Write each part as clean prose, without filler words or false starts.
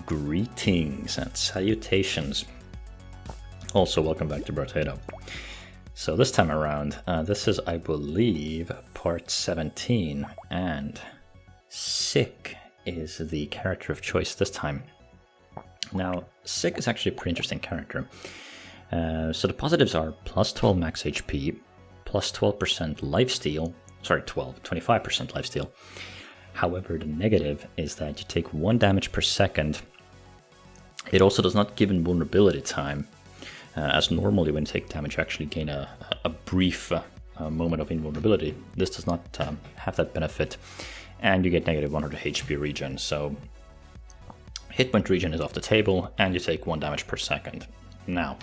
Greetings and salutations. Also, welcome back to Brotato. So this time around, this is, I believe, part 17, and Sick is the character of choice this time. Now, Sick is actually a pretty interesting character. So the positives are plus 12 max HP, plus 12% lifesteal, 25% lifesteal. However, the negative is that you take 1 damage per second. It also does not give invulnerability time, as normally when you take damage you actually gain a brief moment of invulnerability. This does not have that benefit, and you get negative 100 HP regen, so hit point regen is off the table, and you take 1 damage per second. Now,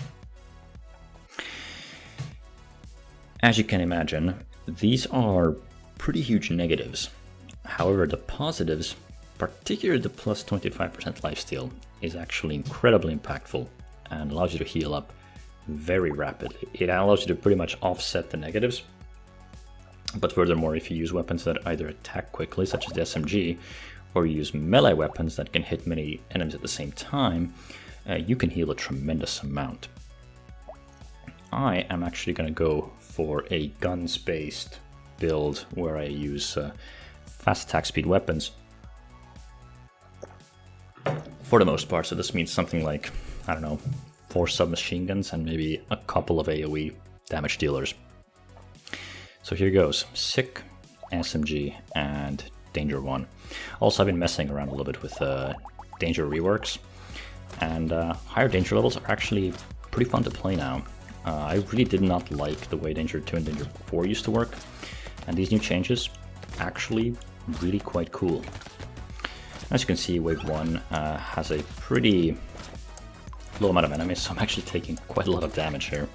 as you can imagine, these are pretty huge negatives. However, the positives, particularly the plus 25% lifesteal, is actually incredibly impactful and allows you to heal up very rapidly. It allows you to pretty much offset the negatives, but furthermore, if you use weapons that either attack quickly, such as the SMG, or you use melee weapons that can hit many enemies at the same time, you can heal a tremendous amount. I am actually going to go for a guns-based build where I use fast attack speed weapons for the most part. So this means something like, I don't know, 4 submachine guns and maybe a couple of AoE damage dealers. So here goes: Sick, SMG, and Danger 1. Also, I've been messing around a little bit with Danger reworks, and higher Danger levels are actually pretty fun to play now. I really did not like the way Danger 2 and Danger 4 used to work, and these new changes actually really quite cool. As you can see, wave 1 has a pretty low amount of enemies, so I'm actually taking quite a lot of damage here,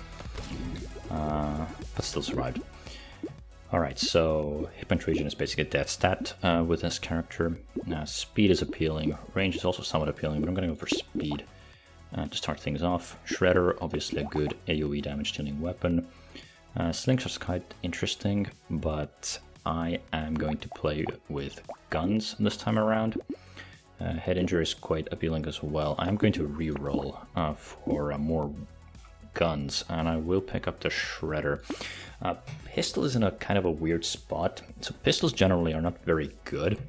but still survived. Alright, so hit point regen is basically a death stat with this character. Speed is appealing, range is also somewhat appealing, but I'm going to go for speed to start things off. Shredder, obviously a good AoE damage dealing weapon. Slingshot's quite interesting, but I am going to play with guns this time around. Head injury is quite appealing as well. I'm going to re-roll for more guns, and I will pick up the Shredder. Pistol is in a kind of a weird spot. So pistols generally are not very good.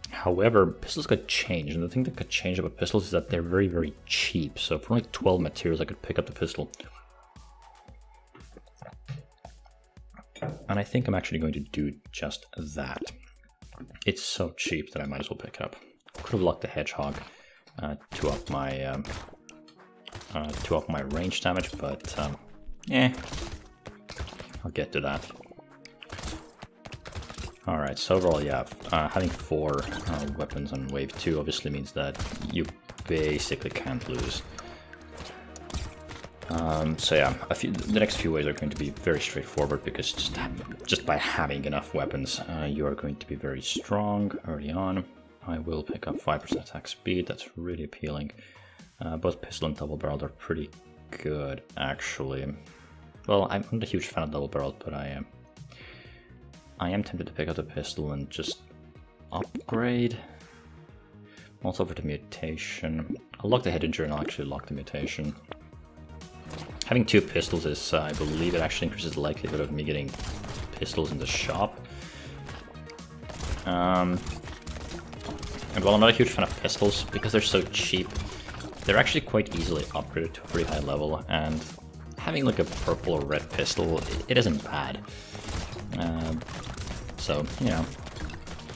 However, pistols could change, and the thing that could change about pistols is that they're very, very cheap. So for only 12 materials, I could pick up the pistol. And I think I'm actually going to do just that. It's so cheap that I might as well pick it up. Could have locked the Hedgehog to up my range damage, but I'll get to that. Alright, so overall, yeah, having 4 weapons on wave 2 obviously means that you basically can't lose. So yeah, the next few waves are going to be very straightforward, because just by having enough weapons, you are going to be very strong early on. I will pick up 5% attack speed, that's really appealing. Both pistol and double barreled are pretty good, actually. Well, I'm not a huge fan of double barreled, but I am tempted to pick up the pistol and just upgrade. Also for the mutation. I'll lock the head injury and I'll actually lock the mutation. Having 2 pistols is, I believe, it actually increases the likelihood of me getting pistols in the shop. And while I'm not a huge fan of pistols, because they're so cheap, they're actually quite easily upgraded to a pretty high level, and having like a purple or red pistol, it isn't bad. So, you know,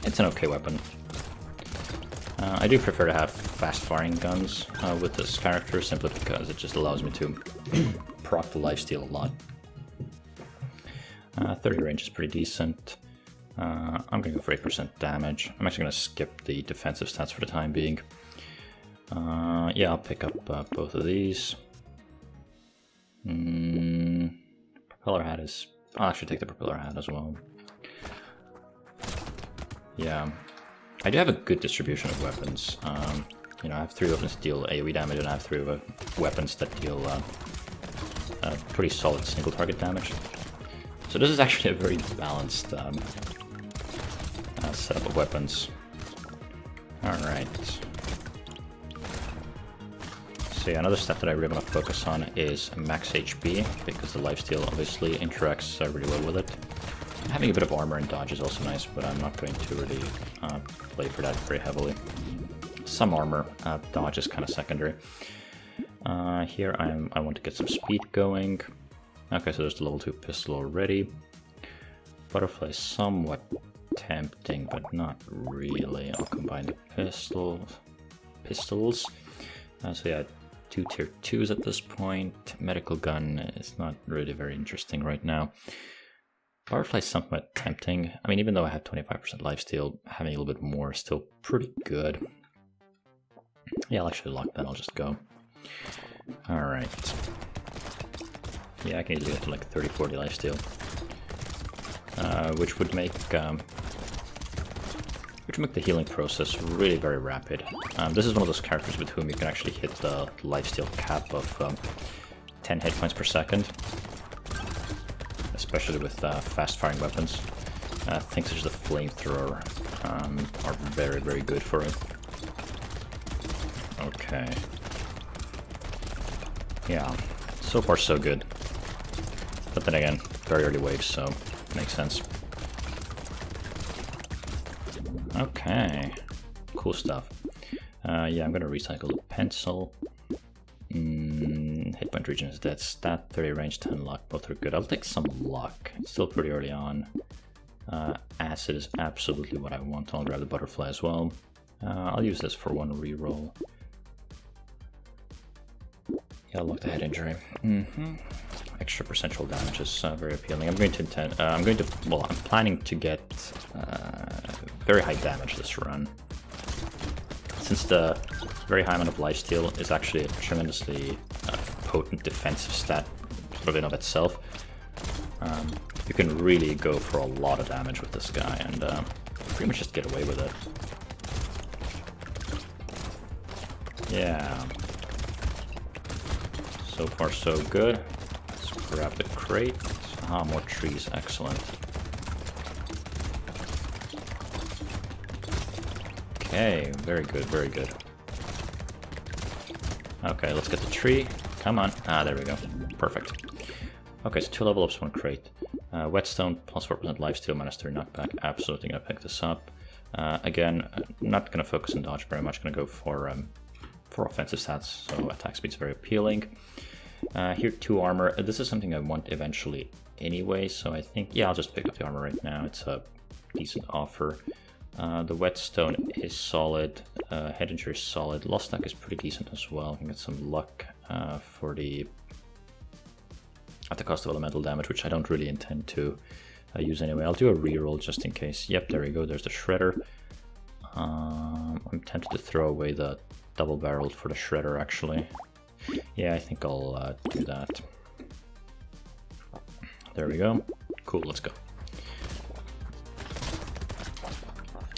it's an okay weapon. I do prefer to have fast-firing guns with this character, simply because it just allows me to proc the lifesteal a lot. 30 range is pretty decent. I'm going to go for 8% damage. I'm actually going to skip the defensive stats for the time being. Yeah, I'll pick up both of these. Propeller hat is... I'll actually take the propeller hat as well. Yeah. I do have a good distribution of weapons. You know, I have 3 weapons that deal AoE damage, and I have 3 weapons that deal pretty solid single target damage. So this is actually a very balanced setup of weapons. Alright. So yeah, another stat that I really want to focus on is max HP, because the lifesteal obviously interacts really well with it. Having a bit of armor and dodge is also nice, but I'm not going to really play for that very heavily. Some armor, dodge is kind of secondary. Here I want to get some speed going. Okay, so there's the level 2 pistol already. Butterfly is somewhat tempting, but not really. I'll combine the pistols. So yeah, 2 tier 2s at this point. Medical gun is not really very interesting right now. Butterfly is somewhat tempting. I mean, even though I have 25% lifesteal, having a little bit more is still pretty good. Yeah, I'll actually lock that, I'll just go. Alright. Yeah, I can easily get to like 30-40 lifesteal. Which would make the healing process really very rapid. This is one of those characters with whom you can actually hit the lifesteal cap of 10 hit points per second. Especially with fast-firing weapons. Things such as the flamethrower are very, very good for it. Okay. Yeah, so far so good. But then again, very early waves, so makes sense. Okay, cool stuff. Yeah, I'm gonna recycle the pencil. Hit point region is dead. Stat 30 range 10 luck, both are good. I'll take some luck. It's still pretty early on. Acid is absolutely what I want. I'll grab the butterfly as well. I'll use this for one reroll. Yeah, I'll look the head injury. Extra percentual damage is very appealing. I'm planning to get very high damage this run. Since the very high amount of lifesteal is actually a tremendously potent defensive stat sort of in of itself, you can really go for a lot of damage with this guy and pretty much just get away with it. Yeah. So far so good. Let's grab the crate. Ah, more trees, excellent. Okay, very good, very good. Okay, let's get the tree. Come on. Ah, there we go. Perfect. Okay, so 2 level ups, 1 crate. Whetstone, plus 4% lifesteal, minus 3 knockback. Absolutely gonna pick this up. Again, not gonna focus on dodge very much. Gonna go for offensive stats, so attack speed's very appealing. Here, 2 armor. This is something I want eventually anyway, so I think, yeah, I'll just pick up the armor right now. It's a decent offer. The whetstone is solid, head injury is solid, lost stack is pretty decent as well. You can get some luck for at the cost of elemental damage, which I don't really intend to use anyway. I'll do a reroll just in case. Yep, there we go, there's the shredder. I'm tempted to throw away the double barreled for the shredder actually. Yeah, I think I'll do that. There we go. Cool, let's go.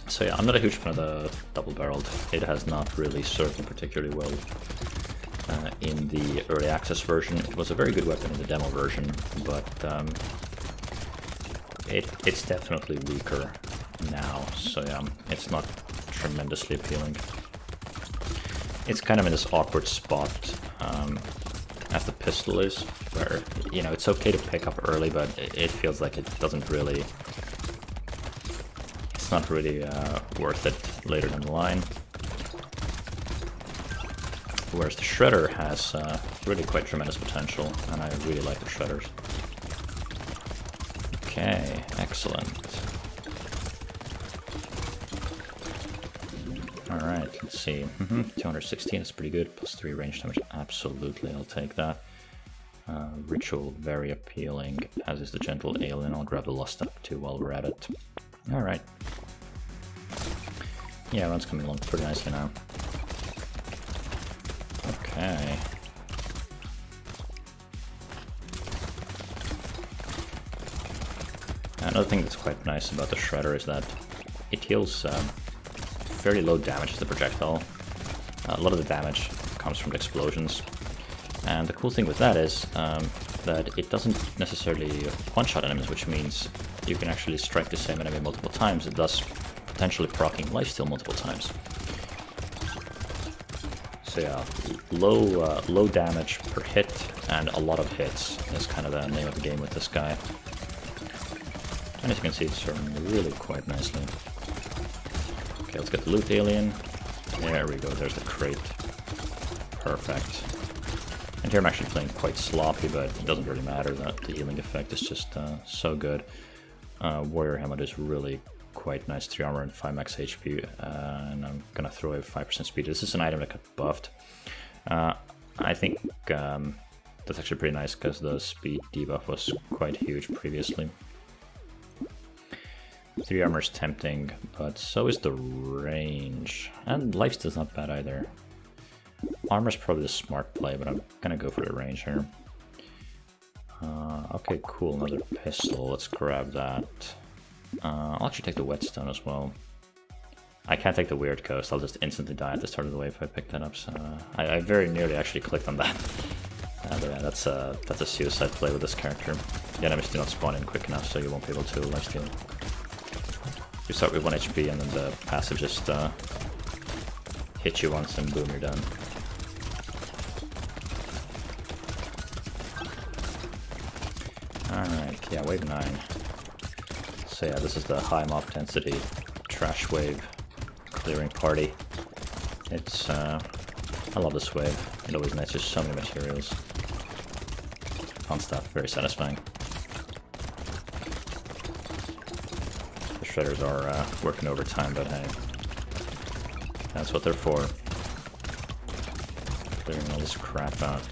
So yeah, I'm not a huge fan of the double-barreled. It has not really served me particularly well in the early access version. It was a very good weapon in the demo version, but it's definitely weaker now. So yeah, it's not tremendously appealing. It's kind of in this awkward spot as the pistol is, where, you know, it's okay to pick up early, but it feels like it doesn't really... It's not really worth it later down the line. Whereas the shredder has really quite tremendous potential, and I really like the shredders. Okay, excellent. Alright, let's see. 216 is pretty good, plus 3 range damage. Absolutely, I'll take that. Ritual, very appealing, as is the Gentle Alien. I'll grab the Lust up too while we're at it. Alright. Yeah, run's coming along pretty nicely now. Okay. Another thing that's quite nice about the Shredder is that it heals fairly low damage to the projectile. A lot of the damage comes from the explosions. And the cool thing with that is that it doesn't necessarily one-shot enemies, which means you can actually strike the same enemy multiple times, and thus potentially proccing lifesteal multiple times. So yeah, low damage per hit and a lot of hits is kind of the name of the game with this guy. And as you can see, it's starting really quite nicely. Okay, let's get the loot alien. There we go, there's the crate. Perfect. And here I'm actually playing quite sloppy, but it doesn't really matter. That the healing effect is just so good. Warrior helmet is really quite nice, 3 armor and 5 max HP, and I'm gonna throw away 5% speed. This is an item that got buffed. I think that's actually pretty nice because the speed debuff was quite huge previously. 3 armor is tempting, but so is the range, and lifesteal's not bad either. Armor's probably the smart play, but I'm gonna go for the range here. Okay, cool, another pistol, let's grab that. I'll actually take the whetstone as well. I can't take the weird coast, I'll just instantly die at the start of the wave if I pick that up, so I very nearly actually clicked on that. But yeah, that's a suicide play with this character. The enemies do not spawn in quick enough, so you won't be able to lifesteal. You start with 1 HP and then the passive just hit you once and boom, you're done. Alright, yeah, wave 9. So yeah, this is the high mob density trash wave clearing party. It's, I love this wave. It always nets you so many materials. Fun stuff, very satisfying. The shredders are working overtime, but hey, that's what they're for. Clearing all this crap out.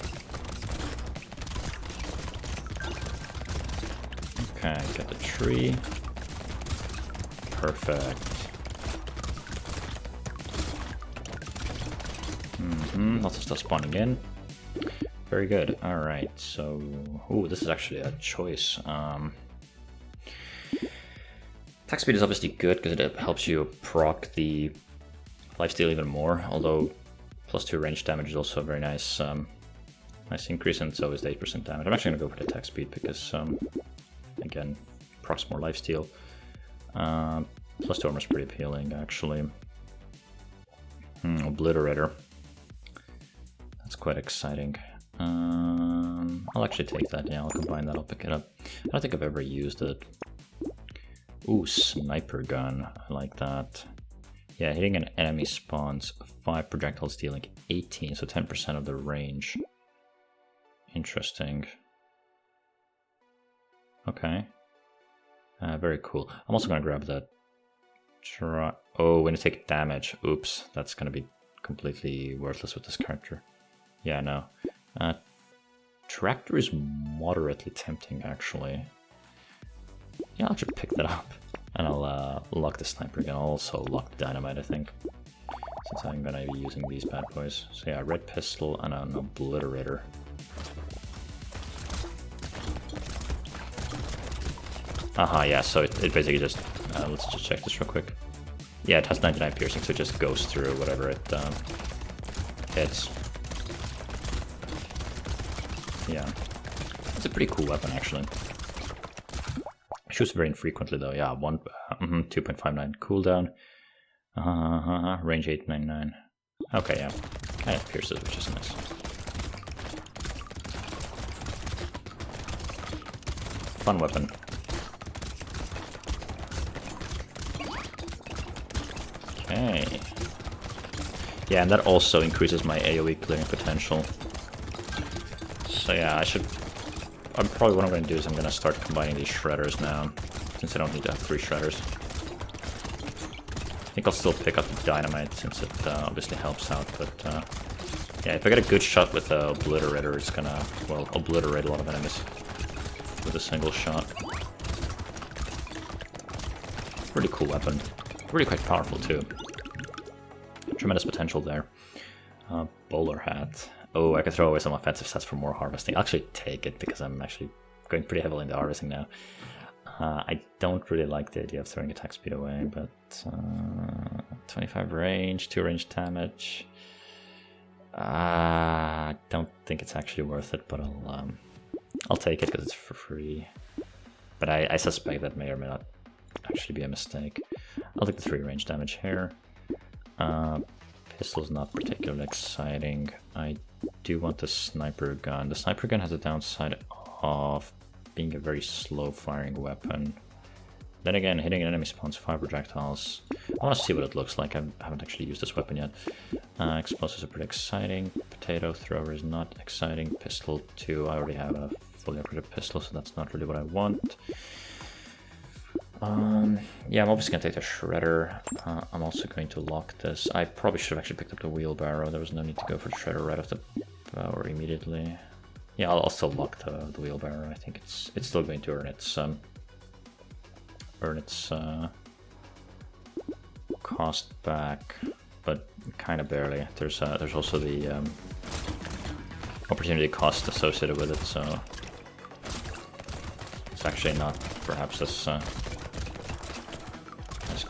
Okay, get the tree. Perfect. Lots of stuff spawning in. Very good. Alright, so... Ooh, this is actually a choice. Attack speed is obviously good because it helps you proc the lifesteal even more, although +2 range damage is also a very nice nice increase, and so is the 8% damage. I'm actually going to go for the attack speed because, again, procs more lifesteal. +2 armor is pretty appealing, actually. Obliterator. That's quite exciting. I'll actually take that, yeah, I'll combine that, I'll pick it up. I don't think I've ever used it. Ooh, sniper gun, I like that. Yeah, hitting an enemy spawns 5 projectiles dealing 18, so 10% of the range. Interesting. Okay. Very cool. I'm also gonna grab that. Oh, when you take damage. Oops, that's gonna be completely worthless with this character. Yeah, no. Tractor is moderately tempting, actually. Yeah, I'll just pick that up. And I'll lock the sniper gun. I'll also lock the dynamite, I think. Since I'm gonna be using these bad boys. So yeah, red pistol and an obliterator. Yeah, so it basically just... let's just check this real quick. Yeah, it has 99 piercing, so it just goes through whatever it hits. Yeah. It's a pretty cool weapon, actually. Shoots very infrequently, though. Yeah, 2.59 cooldown. Range 899. Okay, yeah. Kind of pierces, which is nice. Fun weapon. Okay. Yeah, and that also increases my AoE clearing potential. So yeah, probably what I'm going to do is I'm going to start combining these shredders now, since I don't need to have 3 shredders. I think I'll still pick up the dynamite since it obviously helps out, but yeah, if I get a good shot with the obliterator, it's going to, well, obliterate a lot of enemies with a single shot. Pretty cool weapon. Really quite powerful too. Tremendous potential there. Bowler hat. Oh, I can throw away some offensive stats for more harvesting. I'll actually take it because I'm actually going pretty heavily into harvesting now. I don't really like the idea of throwing attack speed away, but 25 range, 2 range damage. I don't think it's actually worth it, but I'll take it because it's for free. But I suspect that may or may not actually be a mistake. I'll take the 3 range damage here. Pistol's not particularly exciting. I do want the sniper gun. The sniper gun has a downside of being a very slow firing weapon. Then again, hitting an enemy spawns 5 projectiles. I want to see what it looks like. I haven't actually used this weapon yet. Explosives are pretty exciting. Potato thrower is not exciting. Pistol 2, I already have a fully upgraded pistol, so that's not really what I want. Yeah, I'm obviously going to take the shredder. I'm also going to lock this. I probably should have actually picked up the wheelbarrow. There was no need to go for the shredder right off the bat immediately. Yeah, I'll still lock the wheelbarrow. I think it's still going to earn its cost back, but kind of barely. There's also the opportunity cost associated with it, so it's actually not perhaps as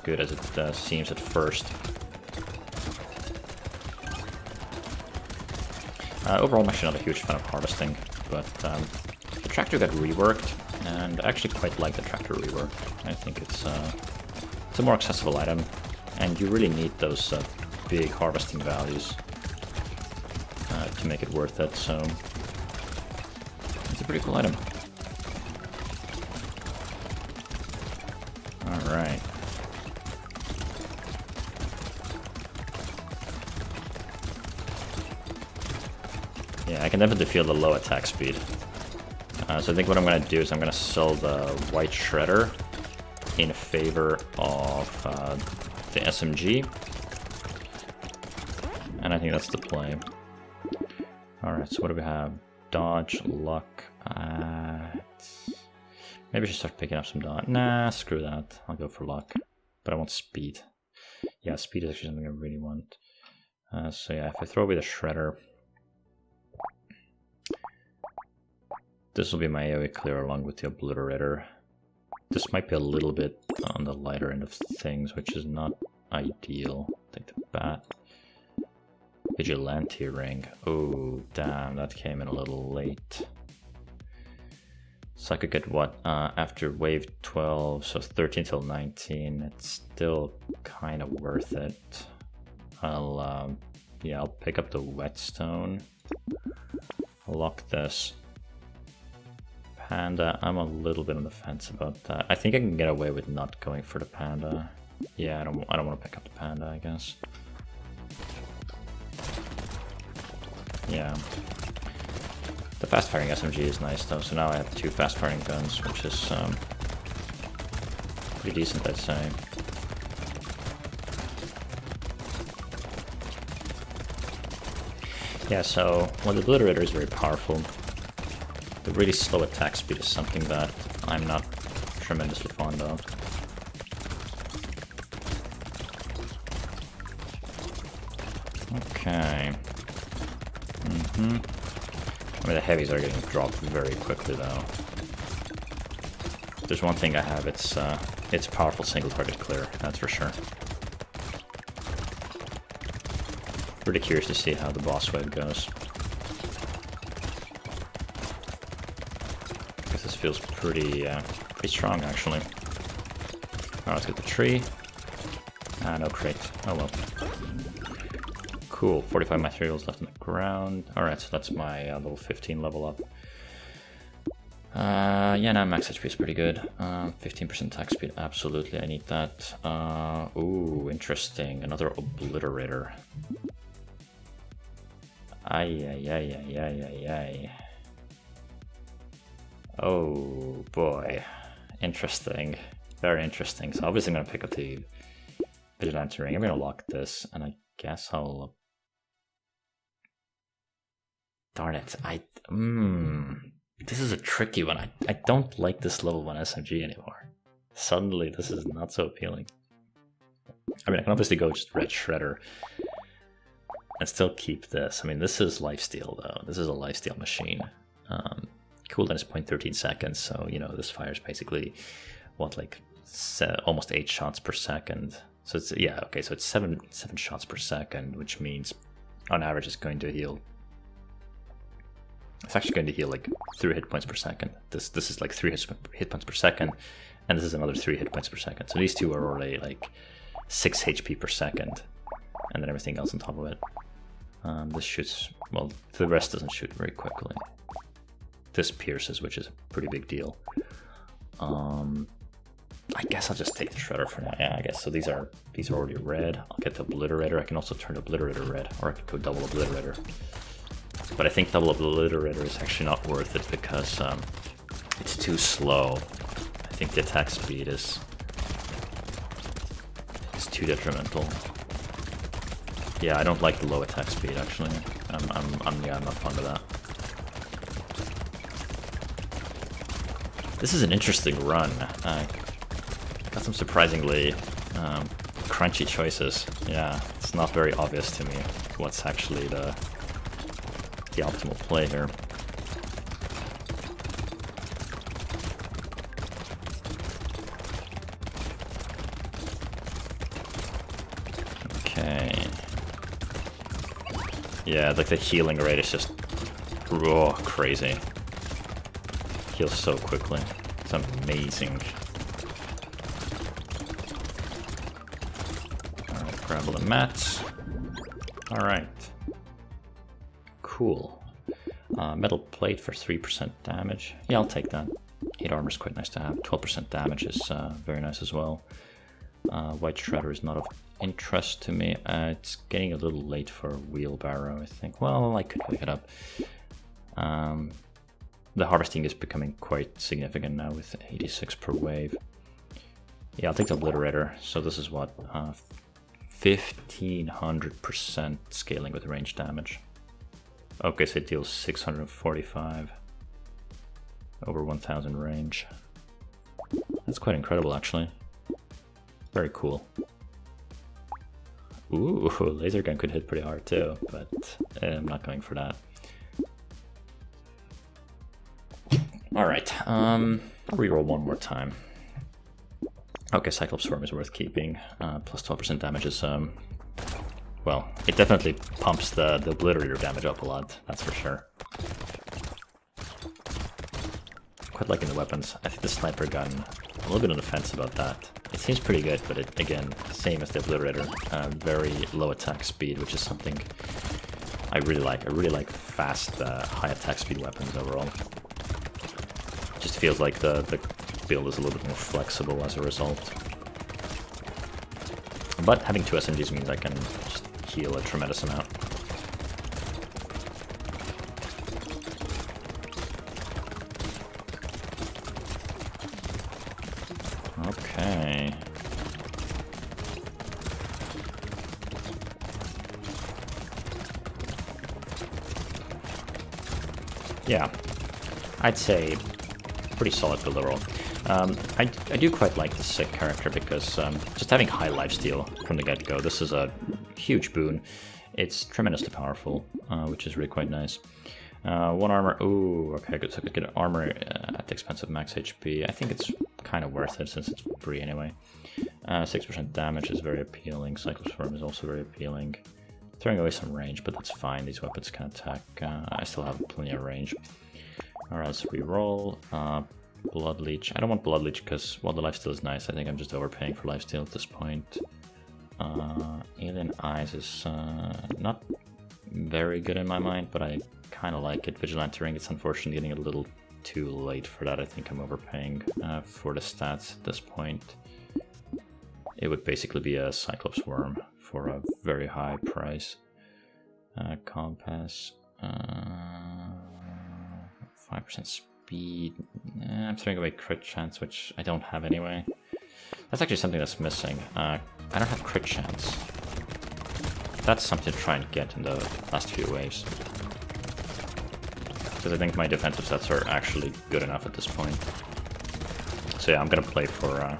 good as it seems at first. Overall, I'm actually not a huge fan of harvesting, but the tractor got reworked, and I actually quite like the tractor rework. I think it's a more accessible item, and you really need those big harvesting values to make it worth it, so it's a pretty cool item. Alright. Yeah, I can definitely feel the low attack speed. So I think what I'm going to do is I'm going to sell the white shredder in favor of the SMG. And I think that's the play. Alright, so what do we have? Dodge, luck. Maybe I should start picking up some dodge. Nah, screw that. I'll go for luck. But I want speed. Yeah, speed is actually something I really want. So yeah, if I throw away the shredder, this will be my AoE clear along with the obliterator. This might be a little bit on the lighter end of things, which is not ideal. Take the bat. Vigilante ring. Oh, damn, that came in a little late. So I could get what? After wave 12, so 13 till 19, it's still kind of worth it. Yeah, I'll pick up the whetstone. I'll lock this. Panda, I'm a little bit on the fence about that. I think I can get away with not going for the panda. Yeah, I don't want to pick up the panda, I guess. Yeah. The fast firing SMG is nice though, so now I have 2 fast firing guns, which is pretty decent, I'd say. Yeah, so while the obliterator is very powerful, the really slow attack speed is something that I'm not tremendously fond of. Okay. I mean, the heavies are getting dropped very quickly though. If there's one thing I have, it's powerful single target clear, that's for sure. Pretty curious to see how the boss wave goes. This feels pretty strong actually. Oh, let's get the tree. No crate. Oh well. Cool. 45 materials left on the ground. Alright, so that's my level 15 level up. Yeah, now max HP is pretty good. 15% attack speed. Absolutely, I need that. Ooh, interesting. Another obliterator. Ay. Oh boy, interesting, very interesting. So obviously I'm going to pick up the Vigilante ring. I'm going to lock this, and I guess I'll... Darn it, this is a tricky one. I don't like this level 1 SMG anymore. Suddenly this is not so appealing. I mean, I can obviously go just red shredder and still keep this. I mean, this is lifesteal though. This is a lifesteal machine. Cooldown is 0.13 seconds, so you know this fires basically what, like almost 8 shots per second. So it's, yeah, okay, so it's seven shots per second, which means on average it's going to heal. It's actually going to heal like 3 hit points per second. This is like 3 hit points per second, and this is another 3 hit points per second. So these two are already like 6 HP per second. and then everything else on top of it. This shoots, well, the rest doesn't shoot very quickly. This pierces, which is a pretty big deal. I guess I'll just take the shredder for now. Yeah, I guess so. These are already red. I'll get the obliterator. I can also turn the obliterator red, or I could go double obliterator. But I think double obliterator is actually not worth it because it's too slow. I think the attack speed is too detrimental. Yeah, I don't like the low attack speed actually. I'm not fond of that. This is an interesting run. Got some surprisingly crunchy choices. Yeah, it's not very obvious to me what's actually the optimal play here. Okay. Yeah, like the healing rate is just crazy. Heals so quickly. It's amazing. Alright, grab all the mats. Alright. Cool. Metal plate for 3% damage. Yeah, I'll take that. 8 armor is quite nice to have. 12% damage is very nice as well. White shredder is not of interest to me. It's getting a little late for wheelbarrow, I think. Well, I could pick it up. The harvesting is becoming quite significant now with 86 per wave. Yeah, I'll take the obliterator. So this is what? 1500% scaling with range damage. Okay, so it deals 645 over 1000 range. That's quite incredible, actually. Very cool. Ooh, laser gun could hit pretty hard too, but I'm not going for that. Alright, I'll reroll one more time. Okay, Cyclops Swarm is worth keeping. Plus 12% damage is, well, it definitely pumps the obliterator damage up a lot, that's for sure. Quite liking the weapons. I think the sniper gun, a little bit on the fence about that. It seems pretty good, but it, again, same as the obliterator, very low attack speed, which is something I really like. I really like fast, high attack speed weapons overall. Just feels like the build is a little bit more flexible as a result. But having 2 SMGs means I can just heal a tremendous amount. Okay. Yeah, I'd say pretty solid build overall. I do quite like the Sick character because just having high lifesteal from the get-go, this is a huge boon. It's tremendously powerful, which is really quite nice. 1 armor, ooh, okay, good, so I could get armor at the expense of max HP. I think it's kind of worth it since it's free anyway. 6% damage is very appealing. Cyclops Swarm is also very appealing. Throwing away some range, but that's fine. These weapons can attack. I still have plenty of range. Alright, let's reroll. Blood Leech. I don't want Blood Leech because, well, the lifesteal is nice. I think I'm just overpaying for lifesteal at this point. Alien Eyes is not very good in my mind, but I kind of like it. Vigilante Ring, it's unfortunately getting a little too late for that. I think I'm overpaying for the stats at this point. It would basically be a Cyclops Worm for a very high price. Compass. 5% speed. I'm throwing away crit chance, which I don't have anyway. That's actually something that's missing. I don't have crit chance. That's something to try and get in the last few waves. Because I think my defensive sets are actually good enough at this point. So yeah, I'm gonna play for. I'm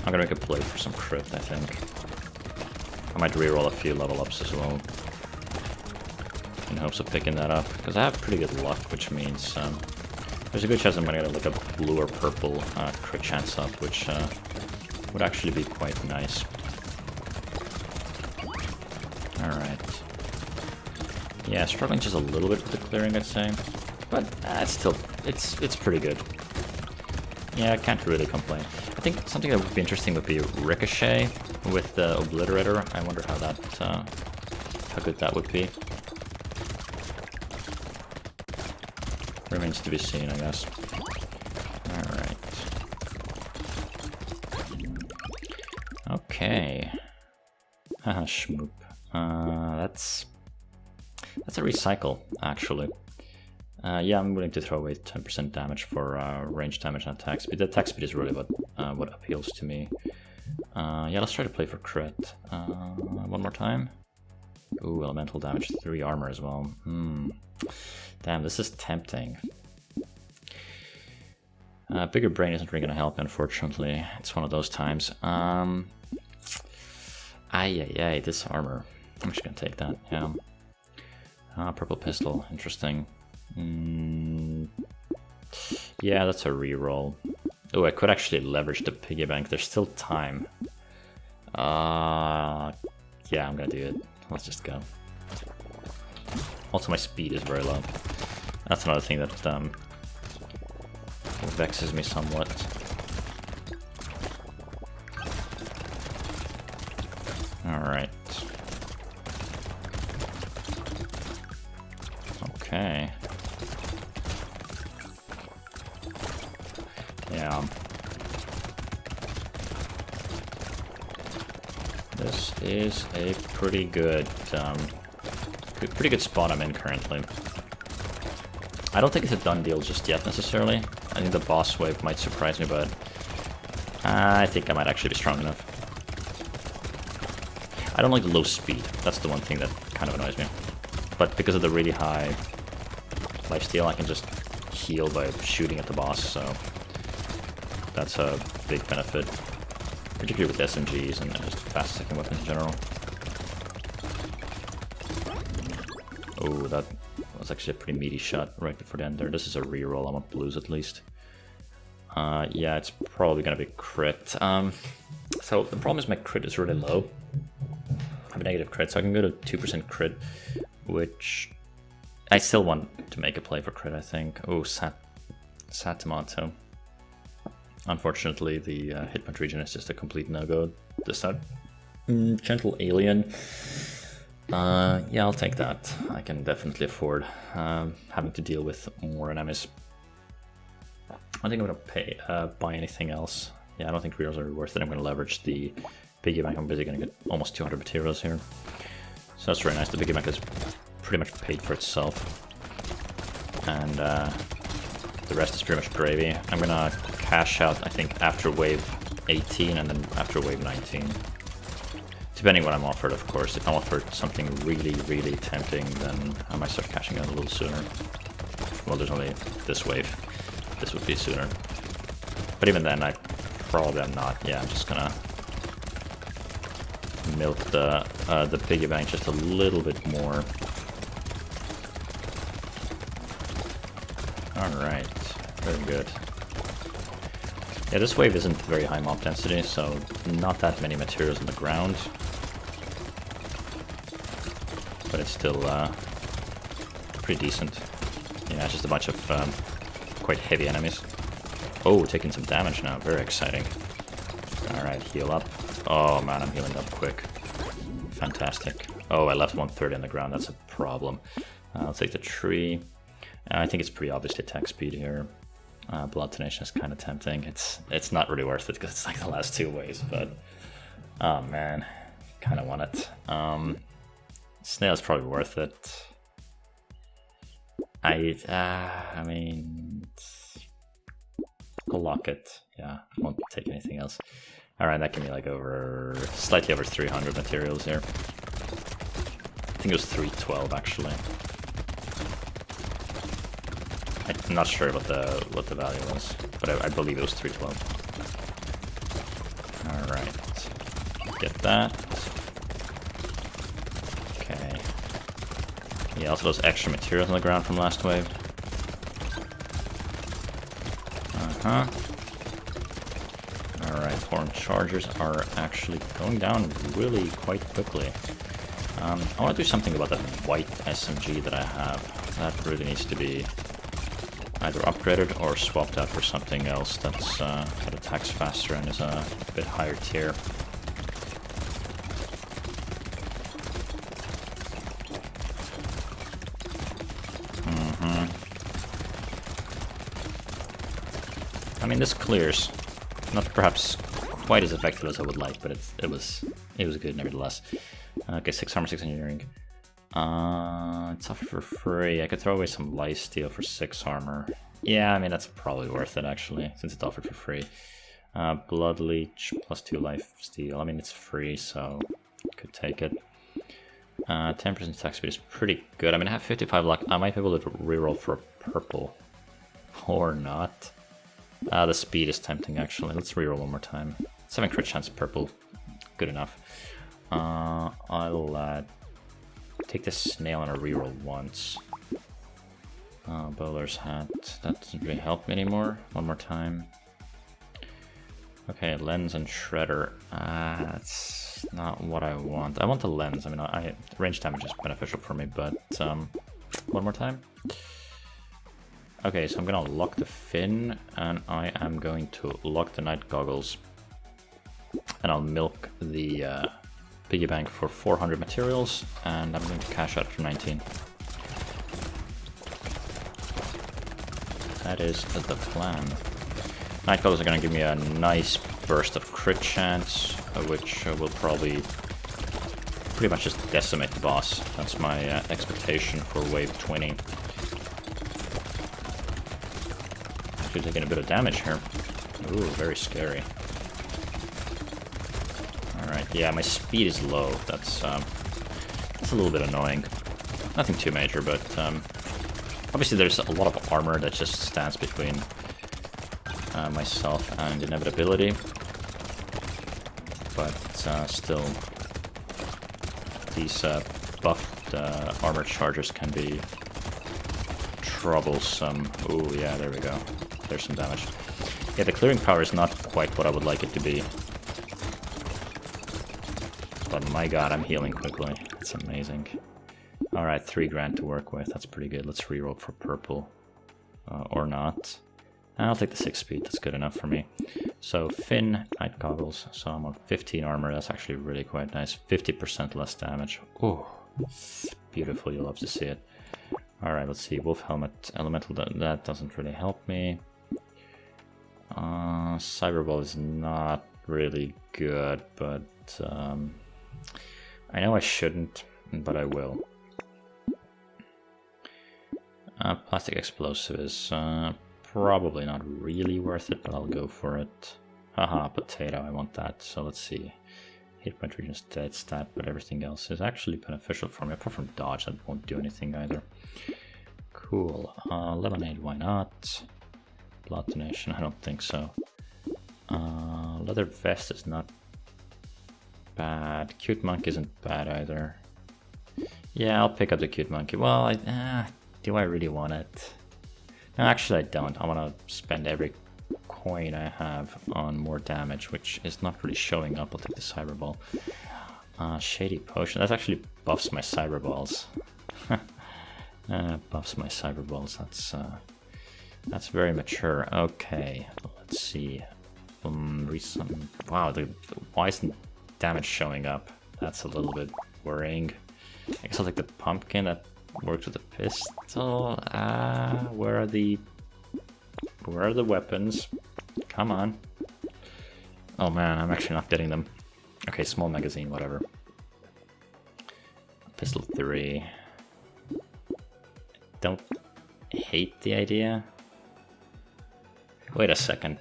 gonna make a play for some crit, I think. I might reroll a few level ups as well, in hopes of picking that up, because I have pretty good luck, which means there's a good chance I'm gonna get like a blue or purple crit chance up, which would actually be quite nice. Alright. Yeah, struggling just a little bit with the clearing, I'd say, but it's still, it's pretty good. Yeah, I can't really complain. I think something that would be interesting would be Ricochet with the Obliterator. I wonder how that, how good that would be. Remains to be seen, I guess. Alright. Okay. Haha, schmoop. That's a recycle, actually. Yeah, I'm willing to throw away 10% damage for range damage and attack speed. The attack speed is really what appeals to me. Yeah, let's try to play for crit. One more time. Ooh, elemental damage, 3 armor as well. Damn, this is tempting. Bigger brain isn't really gonna help, unfortunately. It's one of those times. Ay, this armor. I'm just gonna take that, yeah. Purple pistol, interesting. Yeah, that's a reroll. Oh, I could actually leverage the piggy bank. There's still time. Yeah, I'm gonna do it. Let's just go. Also, my speed is very low. That's another thing that vexes me somewhat. Alright. Okay. Yeah. This is a pretty good spot I'm in currently. I don't think it's a done deal just yet necessarily. I think the boss wave might surprise me, but I think I might actually be strong enough. I don't like the low speed. That's the one thing that kind of annoys me. But because of the really high lifesteal, I can just heal by shooting at the boss, so that's a big benefit. Particularly with SMGs and just fast-second weapons in general. Oh, that was actually a pretty meaty shot right before the end there. This is a reroll, I want blues at least. Yeah, it's probably gonna be crit. So the problem is my crit is really low. I have a negative crit, so I can go to 2% crit, which I still want to make a play for crit, I think. Oh, sad tomato. Unfortunately, the hit point region is just a complete no-go this time. Gentle alien. Yeah, I'll take that. I can definitely afford having to deal with more enemies. I think I'm gonna buy anything else. Yeah, I don't think rerolls are worth it. I'm gonna leverage the piggy bank. I'm basically gonna get almost 200 materials here. So that's very nice. The piggy bank is pretty much paid for itself. And the rest is pretty much gravy. I'm gonna cash out, I think, after wave 18 and then after wave 19. Depending what I'm offered, of course. If I'm offered something really, really tempting, then I might start cashing out a little sooner. Well, there's only this wave. This would be sooner. But even then, I probably am not. Yeah, I'm just gonna milk the piggy bank just a little bit more. Alright, very good. Yeah, this wave isn't very high mob density, so not that many materials on the ground. But it's still pretty decent. Yeah, just a bunch of quite heavy enemies. Oh, taking some damage now, very exciting. Alright, heal up. Oh man, I'm healing up quick. Fantastic. Oh, I left 130 on the ground, that's a problem. I'll take the tree. I think it's pretty obviously attack speed here. Blood Donation is kind of tempting. It's not really worth it because it's like the last 2 waves, but oh man, kind of want it. Snail's probably worth it. I mean, I'll lock it. Yeah, won't take anything else. All right, that can be like slightly over 300 materials here. I think it was 312 actually. I'm not sure what the value was, but I believe it was 312. All right, get that. Okay. Yeah, also those extra materials on the ground from last wave. Alright, foreign chargers are actually going down really quite quickly. I want to do something about that white SMG that I have. That really needs to be either upgraded or swapped out for something else that attacks faster and is a bit higher tier. I mean, this clears. Not perhaps quite as effective as I would like, but it was good nevertheless. Okay, 6 armor, 6 engineering. It's offered for free. I could throw away some lifesteal for 6 armor. Yeah, I mean, that's probably worth it actually, since it's offered for free. Blood leech plus 2 lifesteal. I mean, it's free, so could take it. 10% attack speed is pretty good. I mean, I have 55 luck. I might be able to reroll for a purple. Or not. The speed is tempting, actually. Let's reroll one more time. 7 crit chance purple. Good enough. I'll take this snail on a reroll once. Bowler's hat. That doesn't really help me anymore. One more time. Okay, lens and shredder. That's not what I want. I want the lens. I mean, range damage is beneficial for me, but one more time. Okay, so I'm gonna lock the fin, and I am going to lock the night goggles. And I'll milk the piggy bank for 400 materials, and I'm going to cash out for 19. That is the plan. Night goggles are going to give me a nice burst of crit chance, which will probably pretty much just decimate the boss. That's my expectation for wave 20. Actually taking a bit of damage here. Ooh, very scary. Alright, yeah, my speed is low. That's a little bit annoying. Nothing too major, but obviously there's a lot of armor that just stands between myself and inevitability. But still, these buffed armor chargers can be troublesome. Ooh, yeah, there we go. There's some damage. Yeah, the clearing power is not quite what I would like it to be. But my god, I'm healing quickly. That's amazing. Alright, 3 grand to work with. That's pretty good. Let's reroll for purple. Or not. I'll take the 6 speed. That's good enough for me. So, fin, night goggles. So I'm on 15 armor. That's actually really quite nice. 50% less damage. Ooh. Beautiful. You'll love to see it. Alright, let's see. Wolf helmet. Elemental. That doesn't really help me. Cyberball is not really good, but I know I shouldn't, but I will. Plastic explosive is probably not really worth it, but I'll go for it. Haha, potato, I want that. So let's see. Hit point region dead stat, but everything else is actually beneficial for me, apart from dodge, that won't do anything either. Cool. Lemonade, why not? Blood donation, I don't think so. Leather vest is not bad. Cute monkey isn't bad either. Yeah, I'll pick up the cute monkey. Well, do I really want it? No, actually I don't. I want to spend every coin I have on more damage, which is not really showing up. I'll take the cyberball. Shady potion. That actually buffs my cyberballs. Buffs my cyberballs. That's very mature. Okay, let's see. Wow, why isn't damage showing up? That's a little bit worrying. I guess I'll take the pumpkin that works with the pistol. Where are the weapons? Come on. Oh man, I'm actually not getting them. Okay, small magazine, whatever. Pistol 3. Don't hate the idea. Wait a second.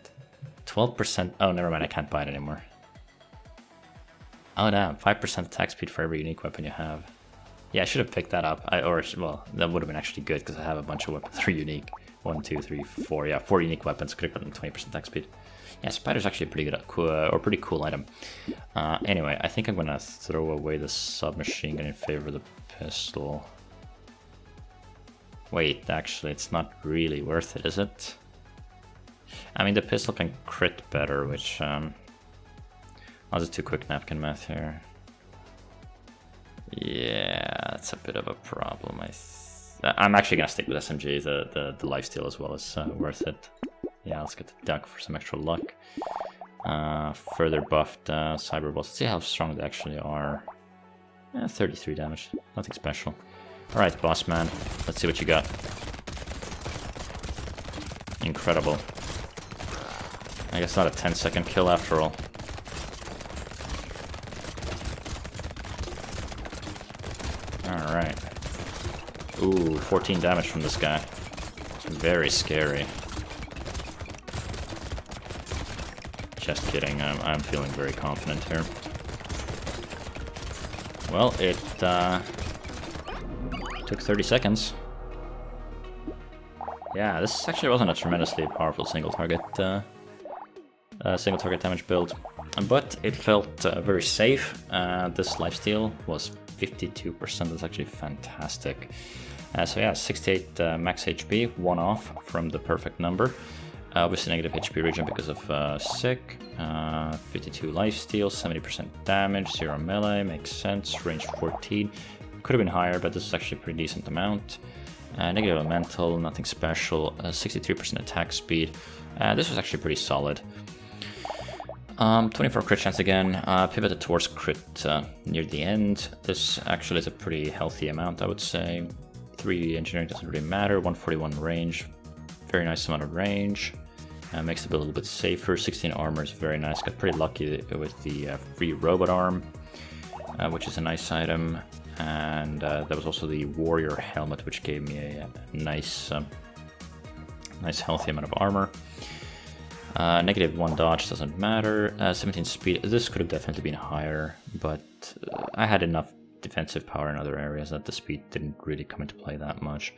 12%. Oh, never mind. I can't buy it anymore. Oh, damn. 5% attack speed for every unique weapon you have. Yeah, I should have picked that up. Well, that would have been actually good because I have a bunch of weapons. 3 unique. 1, 2, 3, 4. Yeah, 4 unique weapons. Could have gotten 20% attack speed. Yeah, spider's actually a pretty good, pretty cool item. Anyway, I think I'm gonna throw away the submachine gun in favor of the pistol. Wait, actually, it's not really worth it, is it? I mean, the pistol can crit better, which, I'll just do quick napkin math here. Yeah, that's a bit of a problem. I'm actually gonna stick with SMG. The lifesteal as well is worth it. Yeah, let's get the duck for some extra luck. Further buffed cyberballs. Let's see how strong they actually are. 33 damage. Nothing special. Alright, boss man. Let's see what you got. incredible. I guess not a 10-second kill after all. Alright. Ooh, 14 damage from this guy. Very scary. Just kidding, I'm feeling very confident here. Well, it took 30 seconds. Yeah, this actually wasn't a tremendously powerful single target damage build, but it felt very safe. This lifesteal was 52%, that's actually fantastic. So yeah, 68 max HP, one off from the perfect number. Obviously negative HP regen because of sick, 52 lifesteal, 70% damage, 0 melee, makes sense, range 14. Could have been higher, but this is actually a pretty decent amount. Negative elemental, nothing special, 63% attack speed. This was actually pretty solid. 24 crit chance again, pivoted towards crit near the end. This actually is a pretty healthy amount, I would say. 3 engineering doesn't really matter, 141 range, very nice amount of range. Makes the build a little bit safer, 16 armor is very nice. Got pretty lucky with the free robot arm, which is a nice item. And there was also the warrior helmet, which gave me a nice healthy amount of armor. Negative 1 dodge doesn't matter. 17 speed, this could have definitely been higher, but I had enough defensive power in other areas that the speed didn't really come into play that much.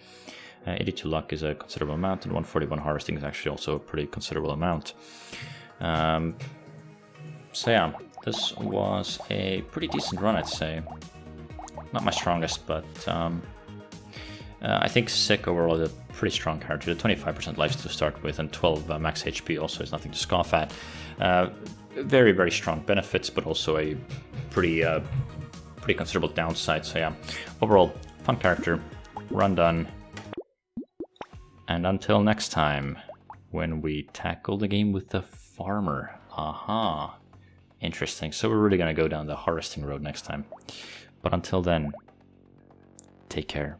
82 luck is a considerable amount, and 141 harvesting is actually also a pretty considerable amount. So yeah, this was a pretty decent run, I'd say. Not my strongest, but I think Sick overall is a pretty strong character. The 25% life to start with, and 12 max HP also is nothing to scoff at. Very, very strong benefits, but also a pretty considerable downside. So yeah, overall, fun character, run done. And until next time, when we tackle the game with the farmer. Aha, interesting. So we're really gonna go down the harvesting road next time. But until then, take care.